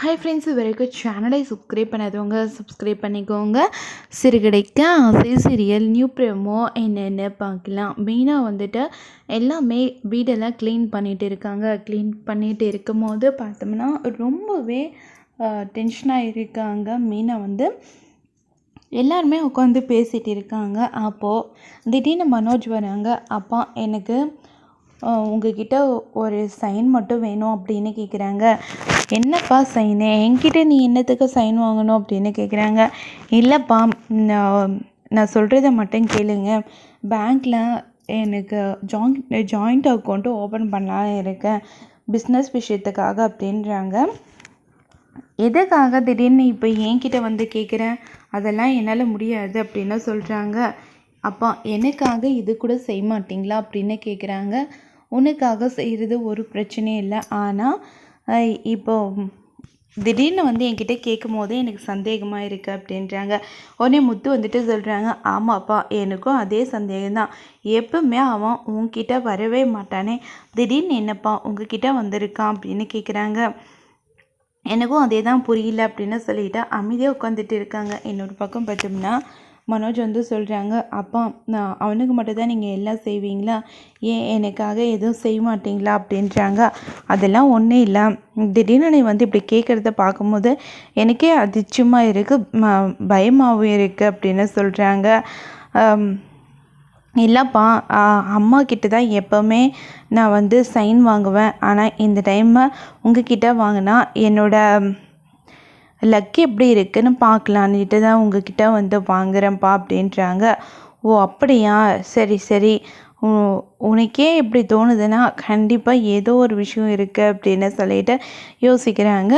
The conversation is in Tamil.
ஹாய் ஃப்ரெண்ட்ஸ், இது வரைக்கும் சேனலை சப்ஸ்கிரைப் பண்ணாதவங்க சப்ஸ்கிரைப் பண்ணிக்கோங்க. சிறுகடைக்க ஆசை சீரியல் நியூ ப்ரோமோ என்னென்னு பார்க்கலாம். மெயினாக வந்துட்டு எல்லாமே வீடெல்லாம் க்ளீன் பண்ணிகிட்டு இருக்காங்க. க்ளீன் பண்ணிகிட்டு இருக்கும் போது பார்த்தோம்னா ரொம்பவே டென்ஷனாக இருக்காங்க. மெயினாக வந்து எல்லாருமே உட்காந்து பேசிகிட்டு இருக்காங்க. அப்போது திடீர்னு மனோஜ் வராங்க. அப்பா எனக்கு உங்ககிட்ட ஒரு சைன் மட்டும் வேணும் அப்படின்னு கேட்குறாங்க. என்னப்பா சைனு, என்கிட்ட நீ என்னத்துக்கு சைன் வாங்கணும் அப்படின்னு கேட்குறாங்க. இல்லைப்பா, நான் சொல்கிறத மட்டும் கேளுங்க. பேங்க்கில் எனக்கு ஜாயிண்ட் அக்கௌண்ட்டு ஓப்பன் பண்ணலான்னு இருக்கேன், பிஸ்னஸ் விஷயத்துக்காக அப்படின்றாங்க. எதுக்காக திடீர்னு இப்போ என்கிட்ட வந்து கேட்குறேன், அதெல்லாம் என்னால் முடியாது அப்படின்னு சொல்கிறாங்க. அப்பா, எனக்காக இது கூட செய்ய மாட்டிங்களா அப்படின்னு கேட்குறாங்க. உனக்காக செய்கிறது ஒரு பிரச்சனையும் இல்லை, ஆனால் இப்போ திடீர்னு வந்து என்கிட்ட கேட்கும் போதே எனக்கு சந்தேகமாக இருக்குது அப்படின்றாங்க. உடனே முத்து வந்துட்டு சொல்கிறாங்க, ஆமாப்பா, எனக்கும் அதே சந்தேகம்தான். எப்பவுமே அவன் உங்ககிட்ட வரவே மாட்டானே, திடீர்னு என்னப்பா உங்ககிட்ட வந்திருக்கான் அப்படின்னு கேட்குறாங்க. எனக்கும் அதே தான் புரியல அப்படின்னு சொல்லிவிட்டு அமைதியாக உட்காந்துட்டு இருக்காங்க. இன்னொரு பக்கம் பார்த்தோம்னா மனோஜ் வந்து சொல்கிறாங்க, அப்பா, நான் அவனுக்கு மட்டும்தான் நீங்கள் எல்லாம் செய்வீங்களா, ஏன் எனக்காக எதுவும் செய்ய மாட்டிங்களா அப்படின்றாங்க. அதெல்லாம் ஒன்றும் இல்லை, திடீர்னு நீ வந்து இப்படி கேட்குறத பார்க்கும்போது எனக்கே அதிர்ச்சியமாக இருக்குது, பயமாகவும் இருக்குது அப்படின்னு சொல்கிறாங்க. இல்லைப்பா, அம்மா கிட்ட தான் எப்போவுமே நான் வந்து சைன் வாங்குவேன், ஆனால் இந்த டைமு உங்ககிட்ட வாங்கினா என்னோடய லக்கு எப்படி இருக்குன்னு பார்க்கலான்ட்டு தான் உங்ககிட்ட வந்து வாங்குறேன்ப்பா அப்படின்றாங்க. ஓ அப்படியா, சரி சரி, உனக்கே இப்படி தோணுதுன்னா கண்டிப்பாக ஏதோ ஒரு விஷயம் இருக்குது அப்படின்னு சொல்லிட்டு யோசிக்கிறாங்க.